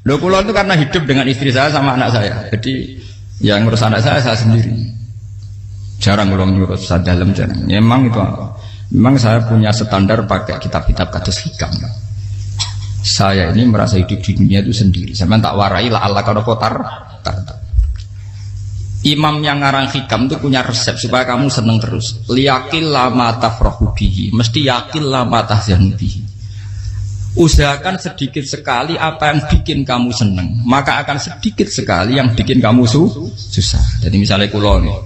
Loh kula itu karena hidup dengan istri saya sama anak saya. Jadi yang ngurus anak saya sendiri. Jarang kula ngurus dalam jarang. Ya, memang saya punya standar pakai kitab-kitab kados hikam. Saya ini merasa hidup di dunia itu sendiri. Sampeyan tak warai la Allah kana kotar. Imam yang ngarang hikam itu punya resep supaya kamu seneng terus. Liyakil lama tafrahu bihi, mesti yakil lama tahzanu bihi. Usahakan sedikit sekali apa yang bikin kamu seneng, maka akan sedikit sekali yang bikin kamu susah. Jadi misalnya kula nih,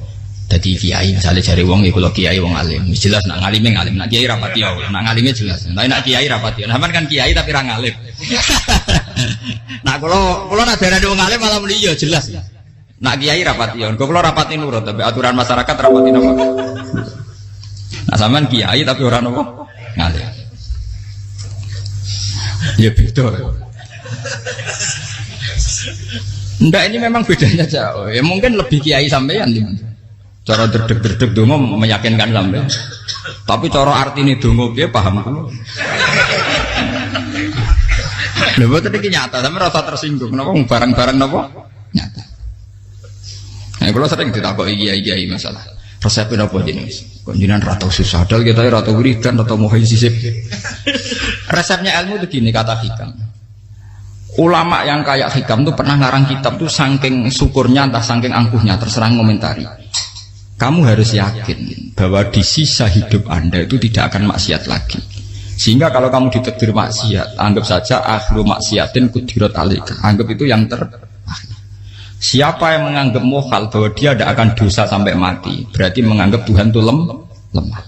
jadi kiai misalnya cari wong ya kula kiai wong alim. Jelas nak ngalime ngalim, nak kiai rapati ya, nak ngalime jelas. Tapi nak kiai rapati. Nah, kan kiai tapi ra ngalim. Nah, kula nak darani wong alim malah muni ya jelas. Nak kiai rapati ya, kula rapati nurut tapi aturan masyarakat rapati napa. Nah, sampean kiai tapi ora napa ngalim. Ya beda. Enggak, ini memang bedanya jauh. Ya mungkin lebih kiai sampean cara derdek-derdek donga meyakinkan sampean. Tapi cara artine donga piye paham kula. Lha boten iki nyata, sampean rasa tersinggung napa barang-barang napa? Nyata. Nah, kula sering ditakoki kiai-kiai masalah. Resepnya apa jenenge? Kok jenengan ra tau susah dal kita ra tau wiridan atau mohon sisip. Resepnya ilmu itu gini kata hikam. Ulama yang kayak hikam tuh pernah ngarang kitab tuh saking syukurnya entah saking angkuhnya terserah ngomentari. Kamu harus yakin bahwa di sisa hidup Anda itu tidak akan maksiat lagi. Sehingga kalau kamu ditakdir maksiat, anggap saja akhlu maksiatin kudirat alaika. Anggap itu yang terakhir. Siapa yang menganggap mohal bahwa dia tidak akan dosa sampai mati, berarti menganggap Tuhan itu lemah.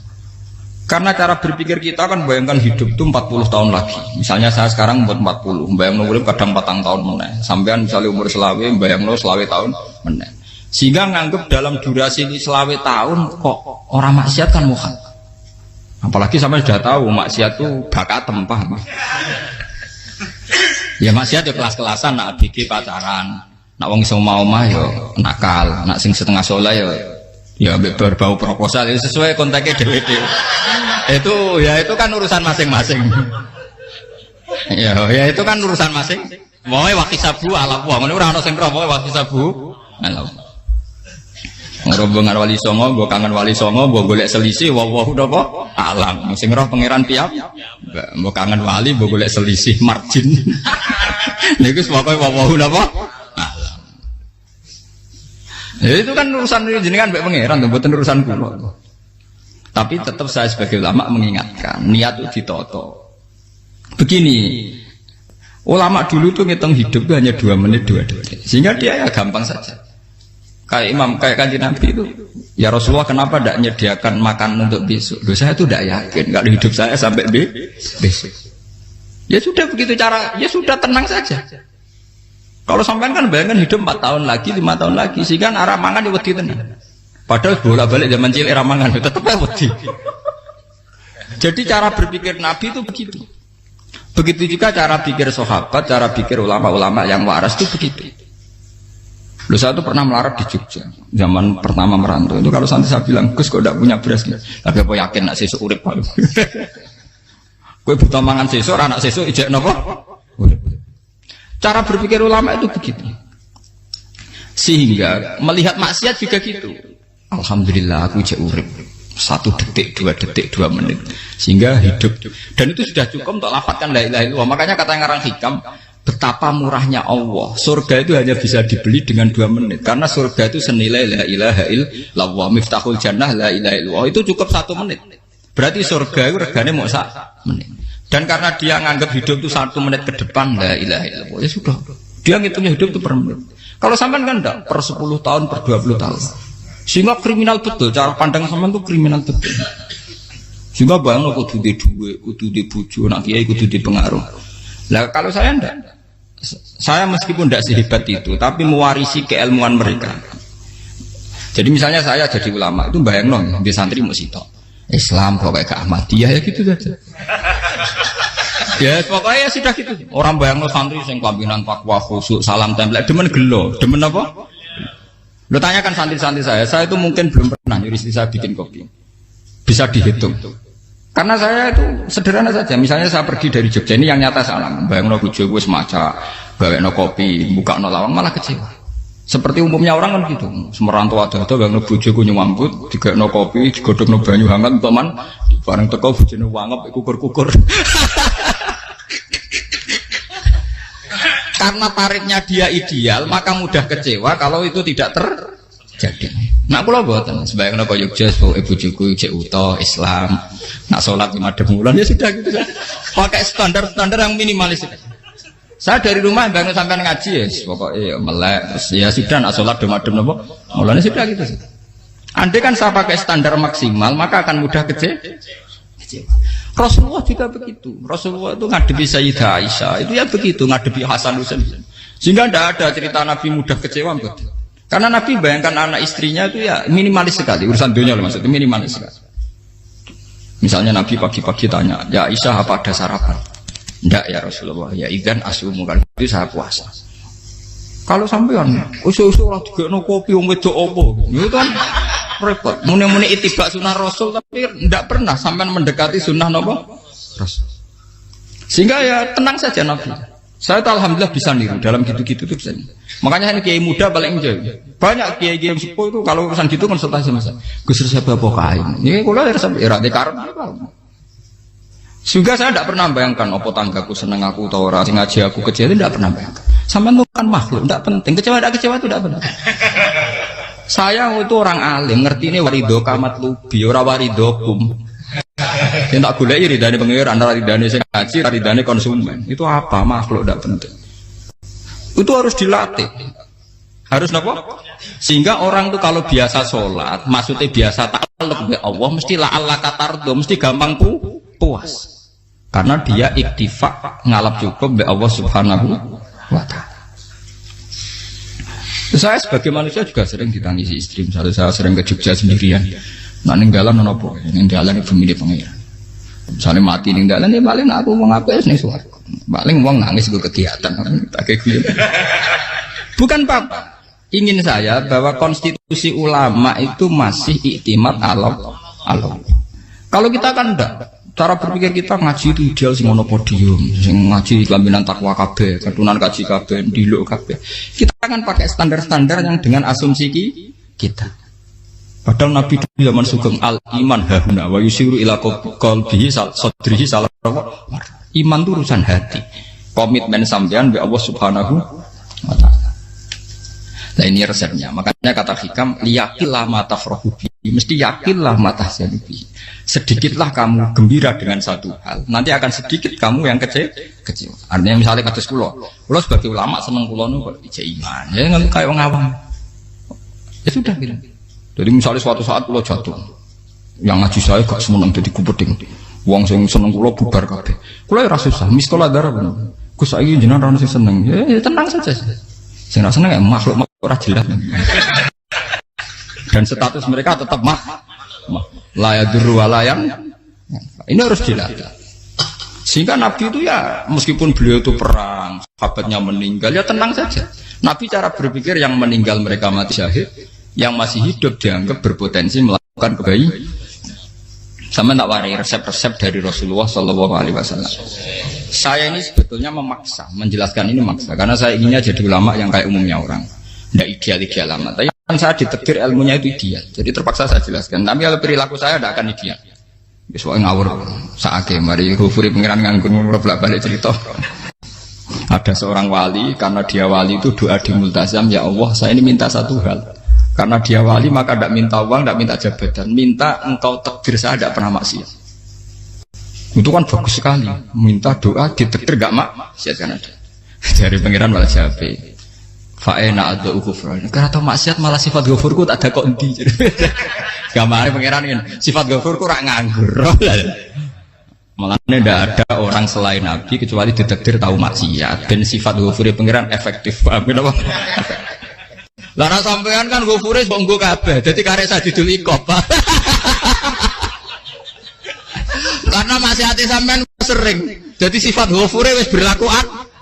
Karena cara berpikir kita kan bayangkan hidup itu 40 tahun lagi. Misalnya saya sekarang umur 40, bayangkan umur kadang 4 tahun meneh. Sampean misalnya umur selawe, bayangkan selawe tahun meneh. Sehingga menganggap dalam durasi ini selawe tahun kok orang maksiat kan mohal. Apalagi sampai sudah tahu maksiat itu bakat tempah. Ya maksiat ya kelas-kelasan, nak bikin pacaran. Nak wong iso omah ya nakal, nak sing setengah soleh ya berbau proposal ya sesuai kontaknya dhewe-dhewe. Itu kan urusan masing-masing. Ya itu kan urusan masing. Wae waki sabu ala wong ngene ora ana sing ro wae waki sabu. Ala. Ngrobongan wali songo, mbok kangen wali songo, mbok golek selisih wawahu napa? Alam. Sing roh pangeran piyam. Mbok kangen wali, mbok golek selisih margin. Niku pokoke wawahu napa? Ya itu kan urusan jenengan mbek pangeran, mboten urusan kula. Tapi tetap saya sebagai ulama mengingatkan, niat itu ditoto. Begini, ulama dulu tuh ngitung hidup itu hanya 2 menit 2 detik. Sehingga dia ya gampang saja. Kayak imam, kayak kanjeng Nabi itu, ya Rasulullah kenapa tidak menyediakan makan untuk besok? Loh, saya itu tidak yakin kalau hidup saya sampai besok. Ya sudah begitu cara, ya sudah tenang saja. Kalau sampean kan bayangkan hidup 4 tahun lagi, 5 tahun lagi, sehingga arah mangan ya wedi tenan. Padahal bolak-balik zaman cilik arah mangan tetap wedi. Jadi cara berpikir Nabi itu begitu. Begitu juga cara pikir sahabat, cara pikir ulama-ulama yang waras itu begitu. Loh, saya itu pernah melarat di Jogja zaman pertama merantau. Itu kalau santai saya bilang, Gus kok tidak punya beras nih? Tapi apa yakin nak sesuk urip Pak? Kowe buta mangan sesuk, anak sesuk ijek napa? Cara berpikir ulama itu begitu. Sehingga melihat maksiat juga gitu. Alhamdulillah aku ijek urip 1 detik, 2 detik, 2 menit. Sehingga hidup. Dan itu sudah cukup untuk lafadzkan la ilaha illallah. Makanya kata ngarang hikam, betapa murahnya Allah. Surga itu hanya bisa dibeli dengan 2 menit. Karena surga itu senilai la ilaha illallah. Miftahul jannah la ilaha illallah. Itu cukup 1 menit. Berarti surga itu regane mau 1 menit. Dan karena dia nganggap hidup itu 1 menit ke depan la ilaha illallah, ya sudah. Dia ngitungnya hidup itu per menit. Kalau sampean kan enggak, per 10 tahun, per 20 tahun. Sehingga kriminal betul, cara pandang sampean itu kriminal betul. Sehingga bayang kudu di duwe, kudu di bojo, nak kiai kudu di pengaruh. Lah kalau saya enggak. Saya meskipun enggak sehebat itu, tapi mewarisi keilmuan mereka. Jadi misalnya saya jadi ulama itu bayangno di santri musito. Islam pokoknya ke Ahmadiyah ya gitu saja. Ya pokoknya ya sudah gitu. Orang bayangno santri sing pampinan takwa khusyuk salam tempel demen gelo, demen apa? Lo tanyakan santri-santri saya itu mungkin belum pernah nyuruh istri saya bikin kopi. Bisa dihitung. Karena saya itu sederhana saja. Misalnya saya pergi dari Jogja ini yang nyata salam. Bayangno bojo wis maca gawekno kopi, bukakno lawang malah kecewa. Seperti umumnya orang kan gitu. Semerantau ada gawekno bojoku nyuambut, digawekno kopi, digodhogno banyu hangat teman, bareng teko bojone wangep kukur-kukur. Karena tarifnya dia ideal, maka mudah kecewa kalau itu tidak terjadi. Nak kula mboten, sebayangno kaya Jogja, bojoku cek uta Islam, nak salat 5 bulan ya sudah gitu. Pakai standar-standar yang minimalis. Saya dari rumah bangun sampai ngaji ya, pokoknya melek, ya sudah nak sholat demadem nopo, mulanya sudah gitu. Andai kan saya pakai standar maksimal, maka akan mudah kecewa. Rasulullah juga begitu. Rasulullah itu ngadepi Sayyidah Aisyah, itu ya begitu, ngadepi Hasan Husain. Sehingga tidak ada cerita Nabi mudah kecewa, betul. Karena Nabi bayangkan anak istrinya itu ya minimalis sekali, urusan dunia loh maksudnya minimalis sekali. Misalnya Nabi pagi-pagi tanya, ya Aisyah apa ada sarapan? Enggak ya Rasulullah, ya idzan asumu kan itu saya puasa. Kalau sampean usul-usul lah digekno kopi wong wedok opo? Itu kan repot. Muni-muni itibak sunnah Rasul tapi enggak pernah sampean mendekati sunnah napa? Rasul. Sehingga ya tenang saja Nabi. Saya tuh alhamdulillah bisa niru dalam gitu-gitu tuh bisa. Makanya ini kiai muda paling enjoy. Banyak kiai-kiai yang sepuh itu kalau urusan gitu konsultasi sama saya. Gus siapa apa kain? Ini kula ya ora dikarep apa. Sehingga saya tidak pernah bayangkan apa tanggaku seneng aku atau orang ngaji aku kecewa itu tidak pernah bayangkan. Sama itu kan makhluk, tidak penting. Kecewa tidak kecewa itu tidak benar. Saya itu orang alim, ngerti ini warido kamat lubi, ora warido kum. Yang tak gulai ridane pengiran, ridane sing ngaji, ridane konsumen. Itu apa makhluk tidak penting. Itu harus dilatih. Harus apa? Sehingga orang itu kalau biasa sholat, maksudnya biasa ta'alluq bi Allah, mesti la'alla katardo, mesti gampang puas. Karena dia iktifak ngalap cukup be Allah Subhanahu wa ta'ala. Saya sebagai manusia juga sering ditangisi istri. Misalnya saya sering ke Jogja sendirian. Nah ninggalan nopo, ninggalan ibu milih pengiran. Misalnya mati ninggalan ya paling aku mau ngapes nih suara. Paling uang nangis gue kegiatan. Bukan apa. Ingin saya bahwa konstitusi ulama itu masih iktimat Allah. Kalau kita kan enggak. Cara berpikir kita ngaji itu ideal sing ono podium, sing ngaji kelaminan takwa kabeh, ketunan kaji kabeh, diluk kabeh. Kita akan pakai standar-standar yang dengan asumsi kita. Padahal Nabi di zaman sugeng al iman hahuna wa yusiru ila qalbihi sadrihi salah. Iman itu urusan hati. Komitmen sampean be Allah Subhanahu wa taala. Nah ini resepnya. Makanya kata hikam liyakillah mata frohubi, mesti yakinlah mata syanubi. Sedikitlah kamu gembira dengan satu hal, nanti akan sedikit kamu yang kecewa. Artinya misalnya kados kula sebagai ulama seneng kula nu kok ijek iman. Ya nggak kayak wong awam. Ya sudah gitu. Jadi misalnya suatu saat kula jatuh, yang ngaji saya gak seneng jadi kupeding. Wong sing seneng kula bubar kabeh. Kula ora susah, miskola darah bener. Gus saiki jenengan ora sing seneng. Ya tenang saja. Sing ora seneng makhluk ora jelas. Dan status mereka tetap layaduru walayang. Ini harus dilatih. Sehingga Nabi itu ya meskipun beliau itu perang, sahabatnya meninggal ya tenang saja. Nabi cara berpikir yang meninggal mereka mati syahid, yang masih hidup dianggap berpotensi melakukan kebaikan. Sama tak warai resep-resep dari Rasulullah Shallallahu Alaihi Wasallam. Saya ini sebetulnya memaksa, menjelaskan ini maksa, karena saya inginnya jadi ulama yang kayak umumnya orang, tidak ideal amat. Tapi kan saya ditakdir ilmunya itu ideal, jadi terpaksa saya jelaskan. Tapi kalau perilaku saya tidak akan ideal. Soalnya ngawur, saake mari hufuri pengiran nganggur bolak balik cerita. Ada seorang wali, karena dia wali itu doa di multazam, ya Allah saya ini minta satu hal. Karena dia wali maka tidak minta uang, tidak minta jabatan, minta engkau takdir saya tidak pernah maksiat. Itu kan bagus sekali, minta doa ditakdir gak maksiat kan ada. Dari pengiran malah siapa? Fa'ena ada ukufran. Karena tahu maksiat malah sifat ghafurku tak ada kok endi. Gamane pengiran kan sifat ghafurku rak nganggur. Malah tidak ada orang selain Nabi kecuali ditakdir tahu maksiat dan sifat ghafuri pengiran efektif. Paham apa? Lara sampean kan ghafure kok nggo kabeh. Dadi karek sadidul iqab. Karena maksiate sampean sering. Jadi sifat ghafure wis berlaku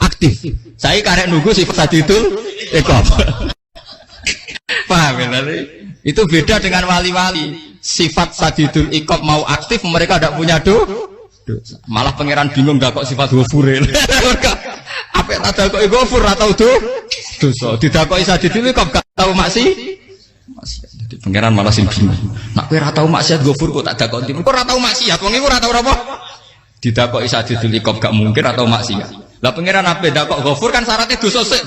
aktif. Saya karek nunggu sifat sadidul iqab. Paham ya? Itu beda dengan wali-wali. Sifat sadidul iqab mau aktif mereka tidak punya dosa. Malah pangeran bingung gak kok sifat ghafure. Apa apik tak dakoki ghafur ora tau dosa. Didakoki sadidili kok gak tau maksiat. Jadi pangeran malah sing bingung. Nak kowe ora tau maksiat ghafur kok tak dakoki. Kok ora tau maksiat wong iku ora tau apa? Didakoki sadidili kok gak mungkin atau maksiat. Lah pangeran ape dakok ghafur kan syaratnya dosa sik.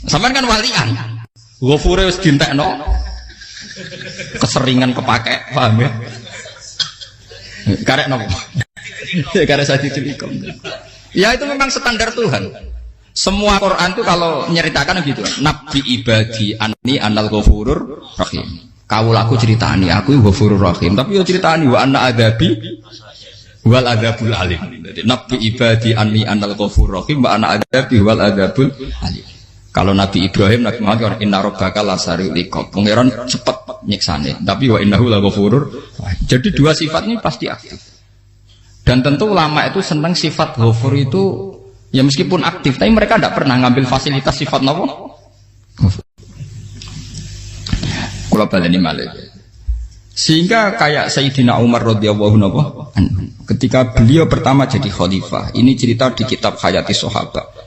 Sampeyan kan walian. Ghafure wis dientekno. Keseringan kepake, paham ya? Karek nopo? Karek sadidili kok. Ya itu memang standar Tuhan. Semua Quran itu kalau menyeritakan gitu. Nabi ibadi anni anal ghafurur rahim. Kawulaku ceritani aku ghafurur rahim, tapi yo ceritani wa anna adabi wal adabul alim. Jadi Nabi ibadi anni anal ghafurur rahim wa anna adabi wal adabul alim. Kalau Nabi Ibrahim, Nabi Muhammad inna rabbaka lasari'ul iqab. Pangeran cepat nyiksane, tapi wa innahu laghafurur. Jadi dua sifat ini pasti aktif. Dan tentu ulama itu senang sifat ghafur itu ya meskipun aktif, tapi mereka tidak pernah ngambil fasilitas sifat nopo. Kalau baleni malih. Sehingga kayak Sayyidina Umar radhiyallahu anhu ketika beliau pertama jadi khalifah, ini cerita di kitab Hayati Sahabat.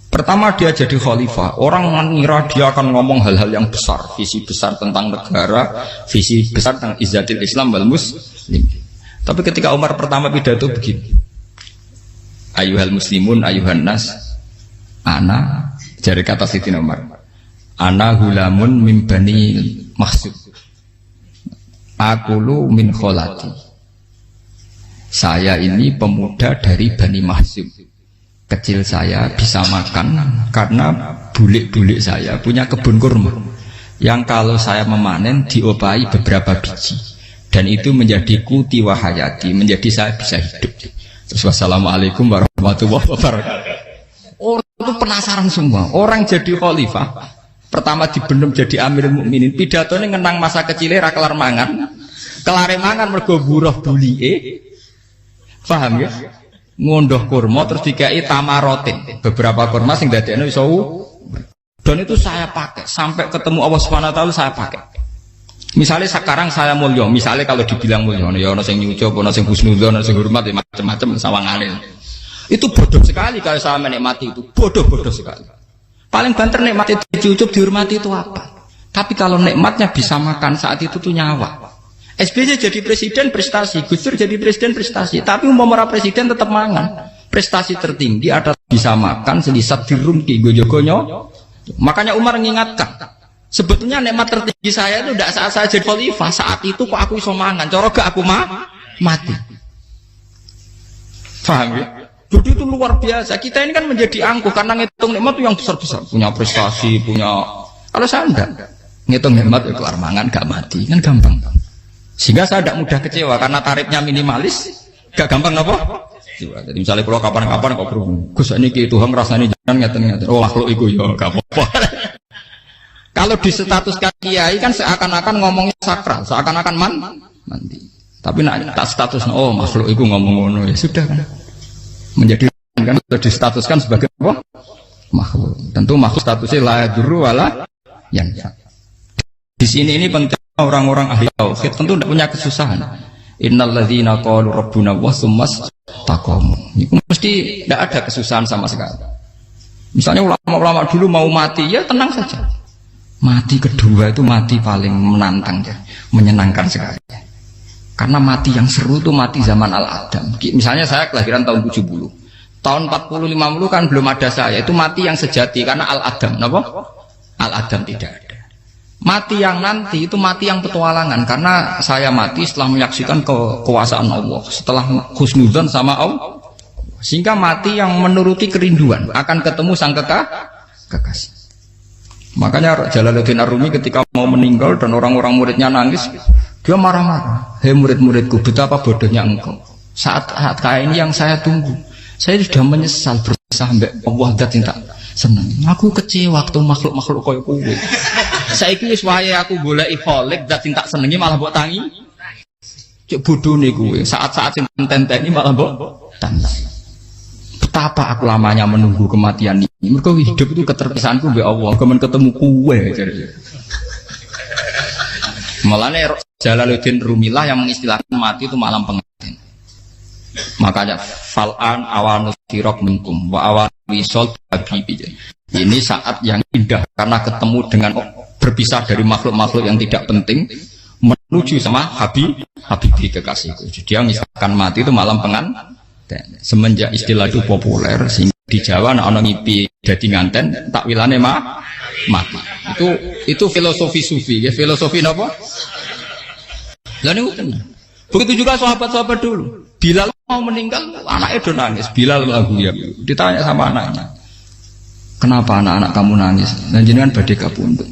Pertama dia jadi khalifah, orang mengira dia akan ngomong hal-hal yang besar, visi besar tentang negara, visi besar tentang izzatil Islam wal muslim. Tapi ketika Umar pertama pidato begini, ayuhal muslimun ayuhan nas, ana, jari kata Sayyidina Umar, ana hulamun min bani Mahsud, akulu min kholati. Saya ini pemuda dari Bani Mahsud. Kecil saya bisa makan karena bulik-bulik saya punya kebun kurma yang kalau saya memanen diopahi beberapa biji dan itu menjadi kuti wahayati, menjadi saya bisa hidup. Terus wassalamualaikum warahmatullahi wabarakatuh. Orang itu penasaran semua. Orang jadi khalifah pertama dibenem jadi amirul mukminin, pidatonya ngenang masa kecilnya ra kelar mangan, kelare mangan mergo buruh bulike. Paham ya? Ngondoh kurma terus dikai tamarotin, beberapa kurma sing dadekno iso. Dan itu saya pakai sampai ketemu Allah Subhanahu wa taala saya pakai. Misalnya sekarang saya mulya, misalnya kalau dibilang mulya ya ana sing nyucup, ana sing husnudzon, ana sing hormat ya macam-macam sawangane. Itu bodoh sekali kalau saya menikmati itu, bodoh sekali. Paling banter nikmati dicucup dihormati itu apa? Tapi kalau nikmatnya bisa makan saat itu tuh nyawa. SBY jadi presiden prestasi, Gus Dur jadi presiden prestasi, tapi umpama presiden tetap mangan. Prestasi tertinggi ada bisa makan selisat dirumki gojo-gonyo. Makanya Umar mengingatkan, sebetulnya nikmat tertinggi saya itu tidak saat saya jadi khalifah, saat itu kok aku iso mangan, cara gak aku mati. Paham ya? Jadi itu luar biasa. Kita ini kan menjadi angkuh karena ngitung nikmat itu yang besar-besar, punya prestasi, punya. Kalau saya enggak ngitung nikmat ya kelar mangan gak mati, kan gampang. Sehingga saya tidak mudah kecewa karena tarifnya minimalis, gak gampang apa? Jadi misalnya kalau kapan-kapan kok berhubung, Gus ini Tuhan rasanya jangan ngeten-ngeten. Oh makhluk itu ya gak apa-apa. Kalau di status kiai kan seakan-akan ngomongnya sakral, seakan-akan mandi. Tapi nak tak status, oh makhluk itu ngomong-ngomong ya sudah kan. Menjadi kan sudah distatuskan sebagai apa? Makhluk. Tentu makhluk statusnya la yadurru wala yanfa. Di sini ini penting. Orang-orang ahli tauhid tentu tidak punya kesusahan. Innal ladzina qalu rabbuna wa tsummas taqamu. Itu mesti tidak ada kesusahan sama sekali. Misalnya ulama-ulama dulu mau mati, ya tenang saja. Mati kedua itu mati paling menantang ya, menyenangkan sekali. Karena mati yang seru itu mati zaman Al-Adam. Misalnya saya kelahiran tahun 70. Tahun 40-50 kan belum ada saya. Itu mati yang sejati karena Al-Adam. Kenapa? Al-Adam tidak ada. Mati yang nanti itu mati yang petualangan karena saya mati setelah menyaksikan kekuasaan Allah, setelah husnudzon sama Allah, sehingga mati yang menuruti kerinduan akan ketemu sang kekasih. Makanya Jalaluddin Ar-Rumi ketika mau meninggal dan orang-orang muridnya nangis, dia marah-marah. Hei murid-muridku, betapa bodohnya engkau. Saat kayak ini yang saya tunggu, saya sudah menyesal berusaha mbak Allah dat cinta seneng. Aku kecewa waktu makhluk-makhluk koyo kowe. Saiki wis wayahe aku goleki kholik zat sing tak senengi malah mbok tangi. Cuk bodhone kuwe, saat-saat sing tenteni malah mbok tantang. Betapa aku lamanya menunggu kematian ini. Mergo hidup itu keterpisahanku mbek Allah, kemen ketemu kowe. Malane Jalaluddin Rumilah yang mengistilahkan mati itu malam pengantin. Makanya fal'an awanus sirok minkum wa awan wisol habibi. Ini saat yang indah karena ketemu dengan berpisah dari makhluk-makhluk yang tidak penting menuju sama habibi kekasihku. Jadi dia misalkan mati itu malam pengantin. Semenjak istilah itu populer sehingga di Jawa ana ngipi dadi nganten takwilane mati. Itu filosofi sufi, ya filosofi napa? Lah niku tenan. Begitu juga sahabat-sahabat dulu. Bilal mau meninggal, anaknya udah nangis. Bilal lagu ya. Ditanya sama anaknya, kenapa anak-anak kamu nangis? Dan jenengan badhe kapundhut.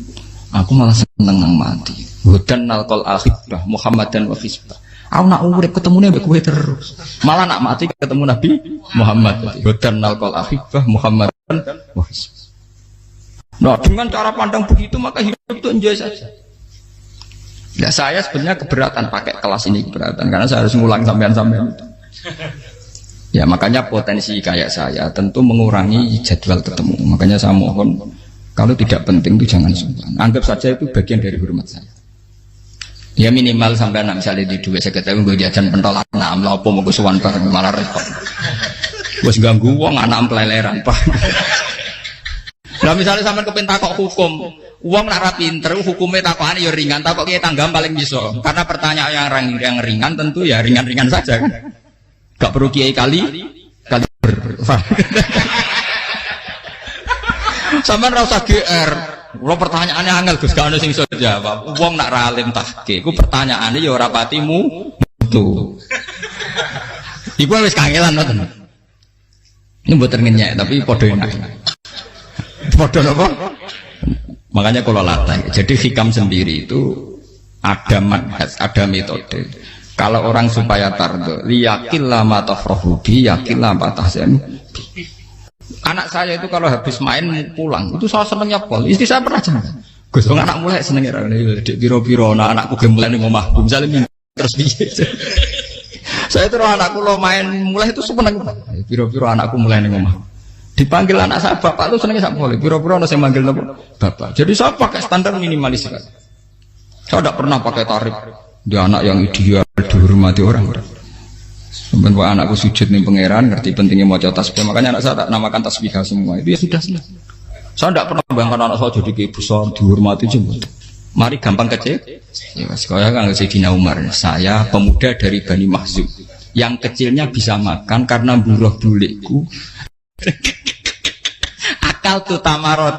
Aku malah seneng nang mati. Hudan nalqal akhibah Muhammadan wa hisbah. Aku nak urip ketemune mbek kowe terus. Malah nak mati ketemu Nabi Muhammad. Hudan nalqal akhibah Muhammadan wa hisbah. Nah, dengan cara pandang begitu maka hidup itu enjoy saja. Ya saya sebenarnya keberatan pakai kelas ini, keberatan karena saya harus ngulang sampean-sampean. Ya makanya potensi kayak saya tentu mengurangi jadwal ketemu. Makanya saya mohon kalau tidak penting itu jangan sungkan. Anggap saja itu bagian dari hormat saya. Ya minimal sampai misalnya di dua saya ketahui gue jajan pentolan enam lah apa mau gue suwan bareng malah repot. Gue ganggu uang anak peleleran pak. Nah misalnya sampai kepentak kok hukum, uang nak rapinter hukumnya takokan ya ringan, takok kiai tanggam paling bisa. Karena pertanyaan yang ringan tentu ya ringan-ringan saja kan. Gak perlu kiai kali ber. Sampai rasa GR. Kalau pertanyaannya angel Gus gak ono sing iso jawab. Wong nak ra alim tahke, ku pertanyaane ya ora patimu tuh. Iku wis kangelan ngoten. Ini mboten ngenyek tapi padha enak. Padha napa? Makanya kalau latih. Jadi hikam sendiri itu ada manhaj, ada metode. Kalau orang supaya tardo, liyakil lama tafrahu bi, yakil lama tahzanu. Anak saya itu kalau habis main pulang, itu saya senengnya pol. Istri saya pernah jangan. Gus, anak mulai senengnya dek biro-biro, anak-anakku gemulai nih ngomah, misalnya terus biasa. Saya terus anakku lo main mulai itu seneng. Biro-biro anakku mulai nih ngomah. Dipanggil anak saya bapak itu senengnya sak boleh. Biro-biro ada yang manggil bapak. Jadi saya pakai standar minimalis sekali. Saya tidak pernah pakai tarif. Dia anak yang ideal dihormati orang. Sebenarnya anakku sujud nih pangeran, ngerti pentingnya mau tasbih. Makanya anak saya tak namakan tasbihah semua. Itu ya sudah selesai. Saya tidak pernah bayangkan anak saya jadi kayak besar dihormati cuma. Mari gampang kecil. Ya, sekolah kan Sayyidina Umar. Saya pemuda dari Bani Mahzub. Yang kecilnya bisa makan karena buruh bulikku. Akal tuh tamarot.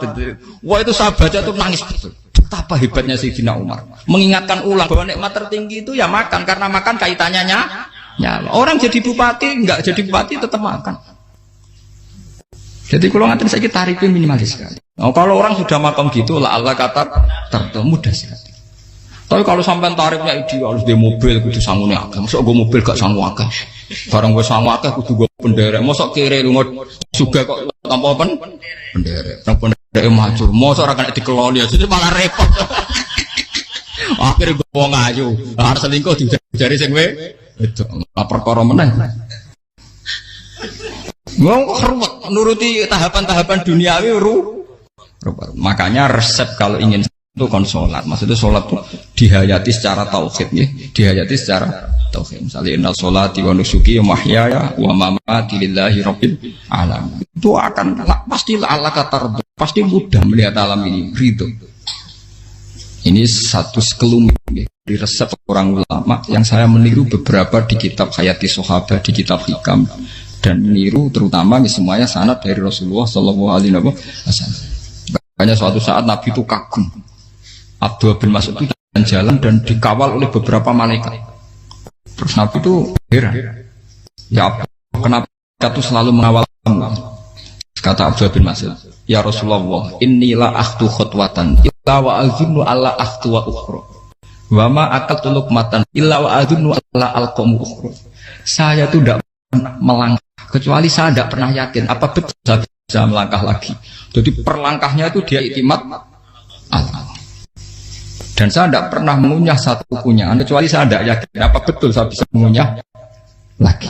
Wah itu saya baca tuh nangis betul. Betapa hebatnya Sayyidina Umar. Mengingatkan ulang bahwa nikmat tertinggi itu ya makan karena makan kaitannya nyawa. Orang jadi bupati enggak jadi bupati tetap makan. Jadi kalau ngantin saya tarifnya minimalis sekali. Oh, kalau orang sudah makan gitu lah Allah kata tertentu mudah sekali. Tapi kalau sampai tarifnya ideal harus di mobil kudu sangune akeh. Mosok gue mobil gak sangu akeh. Barang gue sangu akeh kudu gue penderek. Mosok kere lunga juga kok tanpa penderek. Nang penderek maju. Mosok ora kena dikeloni jadi malah repot. Akhirnya gue wong ayu. Harus selingkuh dijari sing itu perkara meneh. Mau ruwet nuruti tahapan-tahapan duniawi makanya resep kalau ingin itu kon sholat, maksudnya sholat itu dihayati secara tauhid ya, dihayati secara tauhid. Misalnya innal sholati wa nusuki wa mahyaya wa mamati lillahi rabbil alamin. Itu akan pasti Allah kata pasti mudah melihat alam ini ridho. Ini satu sekelumit ya, di resep orang ulama yang saya meniru beberapa di kitab Hayati Sahabat, di kitab Hikam dan meniru terutama ini semuanya sanad dari Rasulullah Shallallahu Alaihi Wasallam. Makanya suatu saat Nabi itu kagum. Abdullah bin Mas'ud itu jalan dan dikawal oleh beberapa malaikat. Terus Nabi itu heran. Ya kenapa itu selalu mengawal kamu? Kata Abdullah bin Mas'ud, ya Rasulullah, inilah akhtu khutwatan illa wa azunnu alla akhtu wa ukhra. Wa ma aqaltu luqmatan illa wa azunnu alla alqamu ukhra. Saya itu tidak pernah melangkah kecuali saya tidak pernah yakin apa betul saya bisa melangkah lagi. Jadi perlangkahnya itu dia iktimat Allah. Dan saya tidak pernah mengunyah satu kunyahan kecuali saya tidak yakin apa betul saya bisa mengunyah lagi.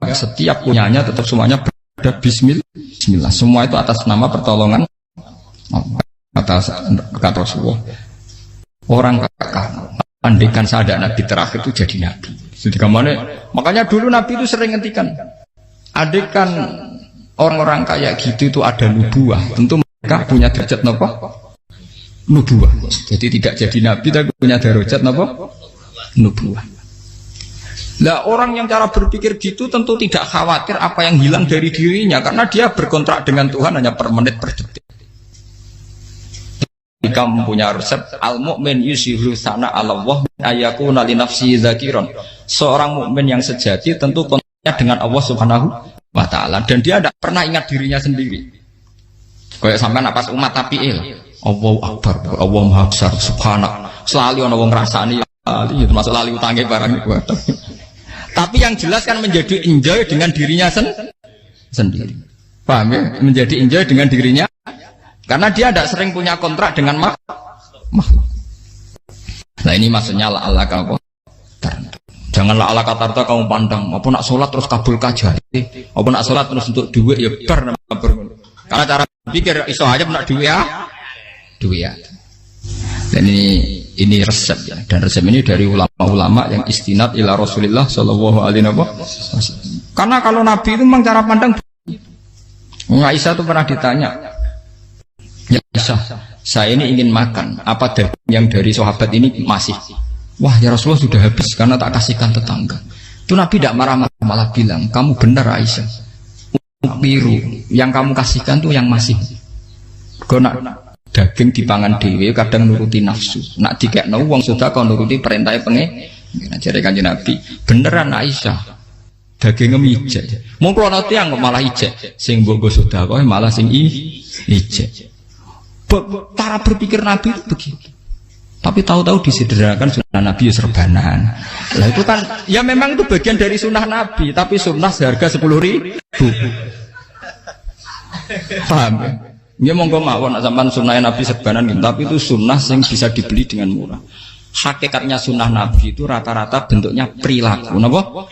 Setiap kunyahnya tetap semuanya berada Bismillah. Semua itu atas nama pertolongan atas Rasulullah. Orang kakak andikan saya ada nabi terakhir itu jadi nabi. Jadi kemana? Makanya dulu Nabi itu sering ngendikan, adekan orang-orang kayak gitu itu ada nubuah, tentu mereka punya derajat napa? Nubuah. Jadi tidak jadi Nabi tapi punya derajat napa? Nubuah. Lah orang yang cara berpikir gitu tentu tidak khawatir apa yang hilang dari dirinya karena dia berkontrak dengan Tuhan hanya per menit per detik. Jika mempunyai resep al-mu'min yusiru sana Allah ayakuna li nafsi dzakiron. Seorang mukmin yang sejati tentu kontraknya dengan Allah Subhanahu wa taala dan dia tidak pernah ingat dirinya sendiri. Kayak sampean pas umat tapiil, Allahu akbar, Allah Maha Besar, subhanak. Selalu ana wong ngrasani itu termasuk lali utange barang iku. Tapi yang jelas kan menjadi enjoy dengan dirinya sendiri. Paham ya? Menjadi enjoy dengan dirinya karena dia tidak sering punya kontrak dengan makhluk. Nah ini maksudnya Allah kau janganlah Allah kata kamu pandang apa nak sholat terus kabul kajar apa nak sholat terus untuk duit ya bar karena cara pikir iso aja nak duit ya. Dan ini resep ya, dan resep ini dari ulama-ulama yang istinad ila Rasulillah sallallahu alaihi wasallam. Karena kalau Nabi itu memang cara pandang. Aisyah itu pernah ditanya, ya Aisyah, saya ini ingin makan, apa daging yang dari sahabat ini masih? Wah ya Rasulullah sudah habis karena tak kasihkan tetangga. Itu Nabi tidak marah-marah, malah bilang, kamu benar Aisyah, biru yang kamu kasihkan tuh yang masih. Karena daging dipangan dewe kadang nuruti nafsu. Nak dikekno wong sedekah nuruti perintah pengen. Jare Kanjeng Nabi, beneran Aisyah. Daging ijek. Mung klono tiyang malah ijek. Sing mbok sedekah malah sing ijek. Cara berpikir Nabi itu begitu. Tapi tahu-tahu disederhanakan sunnah Nabi serbanan. Lah itu kan ya memang itu bagian dari sunnah Nabi, tapi sunnah seharga 10.000. Paham ya? Ya monggo mawon sampean sunah Nabi serbanan gitu, tapi itu sunnah yang bisa dibeli dengan murah. Hakikatnya sunnah Nabi itu rata-rata bentuknya perilaku, napa?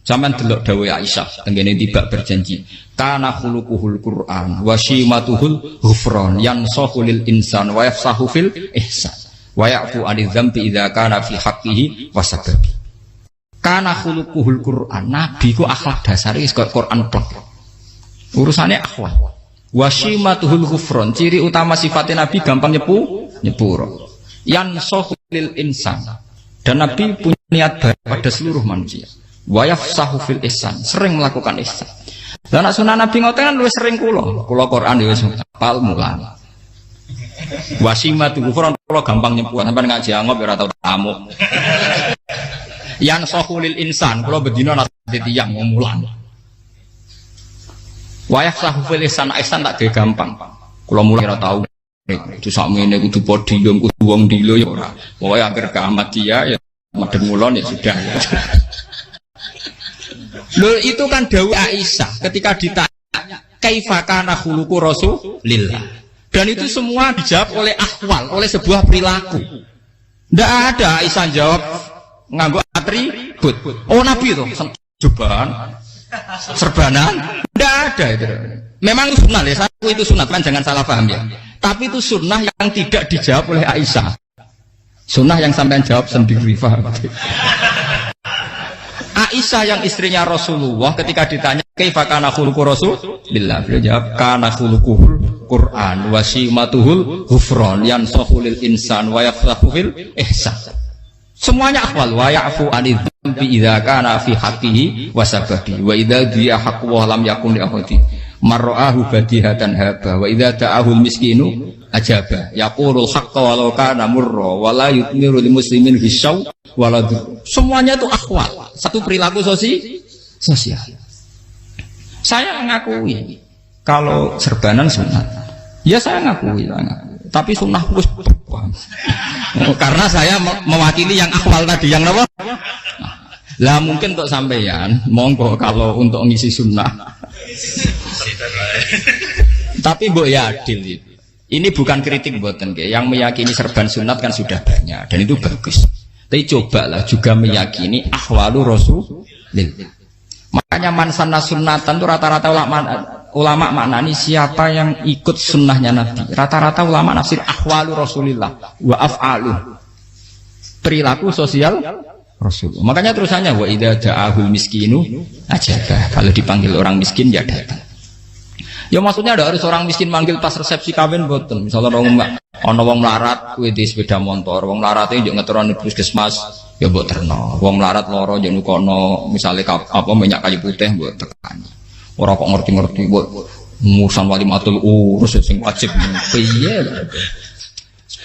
Sampean delok dawuh Aisyah tengene tiba berjanji, kana khuluquhul Qur'an wa shimatuhul ghufran yansahu lil insan wa yafsahu fil ihsan wa ya'fu 'anil dzambi idza kana fi haqqihi wasababi. Kana khuluquhul Qur'an, Nabi ku akhlak dasare wis kok Quran plek. Urusane akhlak. Wasimatuhul ghufron, ciri utama sifatnya Nabi gampang nyepuro. Yansahu lil insan, dan Nabi punya niat baik pada seluruh manusia. Wa yafsahu fil ihsan, sering melakukan ihsan. Dan sunnah Nabi ngoten kan luwih sering kula Quran ya wis hafal mulan. Wasimatuhul ghufron kula gampang nyepuro, sampeyan ngaji angop ora tau tamu. Yansahu lil insan, kula bedina nate tiyang mulan. Wayah sahufil ihsan tak ge gampang. Kula mulai ora tau. Itu sakmene kudu podium kudu wong dilo ya ora. Pokoke akhir kiamat dia ya madheng mulon ya sudah. Loh itu kan dawuh Aisyah ketika ditanya kaifa kana khuluqu Rasulillah. Dan itu semua dijawab oleh ahwal, oleh sebuah perilaku. Ndak ada Aisyah jawab nganggo atribut. Oh Nabi itu jubahan serbanan tidak ada itu. Memang itu sunnah ya, satu itu sunnah kan jangan salah paham ya. Tapi itu sunnah yang tidak dijawab oleh Aisyah. Sunnah yang sampean jawab sendiri, paham? Aisyah yang istrinya Rasulullah ketika ditanya kaifa kana khuluqu Rasulillah, beliau jawab kana khuluquhul Qur'an wa simatuhul ghufran yansahu lil insan wa yafsahu fil ihsan. Semuanya akhwal wa ya'fu 'anil dzambi idza kana fi haqqihi wa sababi wa idza dia haqqu wa lam yakun li ahadi marra'ahu badihatan haba wa idza ta'ahul miskinu ajaba yaqulul haqqa walau kana murra wa la yutmiru lil muslimin hisau wala. Semuanya itu akhwal, satu perilaku sosial. Saya mengakui kalau serbanan sunat. Ya saya ngakui. Tapi sunnah wis karena saya mewakili yang akhwal tadi yang apa? Lah mungkin untuk sampeyan monggo kalau untuk ngisi sunnah. Tapi mbok ya adil itu. Ini bukan kritik mboten nggih. Yang meyakini serban sunat kan sudah banyak dan itu bagus. Tapi cobalah juga meyakini ahwalu Rasulillah. Makanya mansanna sunnatan itu rata-rata ulama maknani siapa yang ikut sunnahnya Nabi. Rata-rata ulama nafsir ahwalu Rasulillah wa af'alu. Perilaku sosial Rasul. Makanya terusannya wa idza ja'ahul miskinu ajaba. Kalau dipanggil orang miskin ya datang. Ya maksudnya ada harus orang miskin manggil pas resepsi kawin boten. Misalnya ana wong melarat kuwi di sepeda motor, wong mlarate yo ngeteroni puskesmas ya mbok terno. Wong melarat loro yo nukono misale apa minyak kayu putih mbok tekani. Ora kok ngerti-ngerti mbok ngurusan walimatul urus sing wajib piye lho.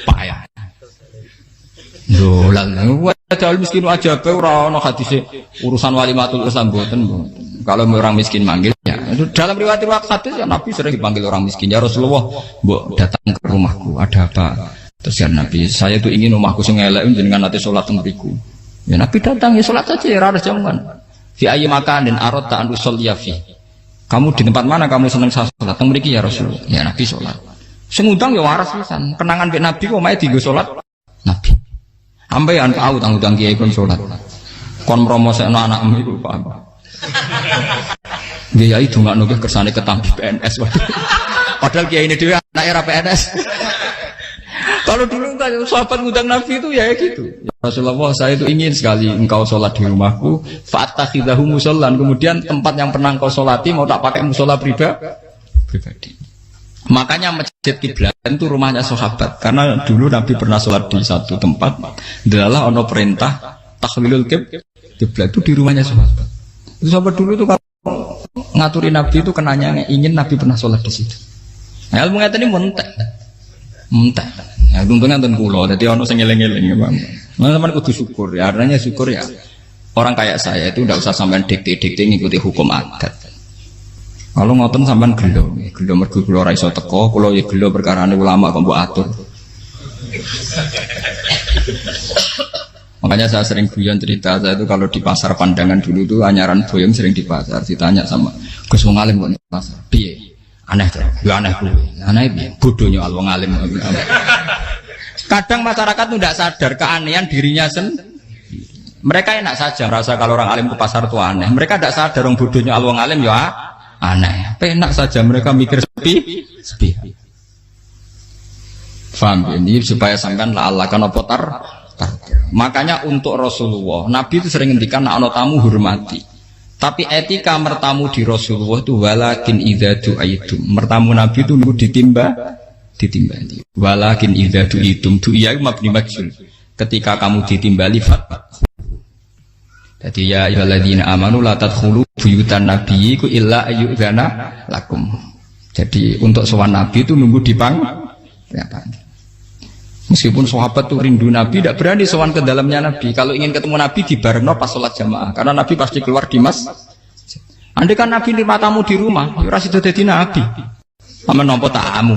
Payah. Lho lan padahal miskin aja pe ora ana hadise urusan walimatul urus mboten. Kalau orang miskin manggil ya dalam riwayat hadis ya Nabi sering dipanggil orang miskin. Ya Rasulullah, mbok datang ke rumahku, ada apa? Terus ya Nabi, saya tuh ingin rumahku sing elek jenengan nanti salat teng mriku. Ya Nabi datang ya salat saja ya ora jangan. Fi ayyi makanin aradta an usolliya fi. Kamu di tempat mana kamu seneng salat teng mriki ya Rasulullah. Ya Nabi salat. Sing ngundang ya waras pisan. Kenangan mek Nabi kok mae dienggo salat Nabi. Ambean tahu tanggung kiai kon salat. Kon promosekno anakmu iku paham. Dia itu nggak nunggu kersane ketampi PNS. Padahal kiai ini dia anak era PNS. Kalau dulu sahabat ngundang Nabi itu ya gitu. Ya Rasulullah, saya itu ingin sekali engkau sholat di rumahku. Fa'takhidahu musollan. Kemudian tempat yang pernah engkau sholati mau tak pakai musola pribadi. Makanya masjid kiblat itu rumahnya sahabat. Karena dulu Nabi pernah sholat di satu tempat. Adalah ono perintah tahlilul kiblat itu di rumahnya sahabat. Itu sahabat dulu itu kalau ngaturin Nabi itu kenanya ingin Nabi pernah sholat di situ. Nah, ilmu ngeten ini mentek. Ya untungnya enten kula, dadi ono sing eling-eling ya, Bang. Nah, teman kudu syukur ya. Artinya syukur ya. Orang kayak saya itu ndak usah sampean dikte-dikte ngikuti hukum adat. Kalau ngoten sampean gelo mergo kula ora iso teko, kula ya gelo perkarane ulama kok mbok atur. Makanya saya sering guyon cerita saya itu kalau di pasar Pandangan dulu tuh anyaran boyong sering di pasar ditanya sama Gus wong alim kok di pasar piye aneh tuh ya aneh kuwi aneh piye bodohnya wong alim. Kadang masyarakat tuh tidak sadar keanehan dirinya sendiri. Mereka enak saja merasa kalau orang alim ke pasar tuh aneh. Mereka tidak sadar orang bodohnya wong alim ya aneh. Enak saja mereka mikir sepi. Faham ini supaya sampean la Allah kan apa Makanya untuk Rasulullah, Nabi itu sering ngendikan nek ana tamu hormati. Tapi etika mertamu di Rasulullah itu walakin idza du'aitum. Mertamu Nabi itu nunggu ditimbali. Walakin idza du'itum du'iya mabni majhul. Ketika kamu ditimbali fat. Jadi ya ayyuhalladzina amanu la tadkhulu buyutan nabiyyi illa ayyudzana lakum. Jadi untuk sowan Nabi itu nunggu dipang. Meskipun sahabat tuh rindu Nabi, tidak berani sowan ke dalamnya Nabi. Kalau ingin ketemu Nabi di bareng pas sholat jamaah, karena Nabi pasti keluar di mas. Andai kan Nabi nerima tamu di rumah, ora sido dadi Nabi. Amen nampa tamu.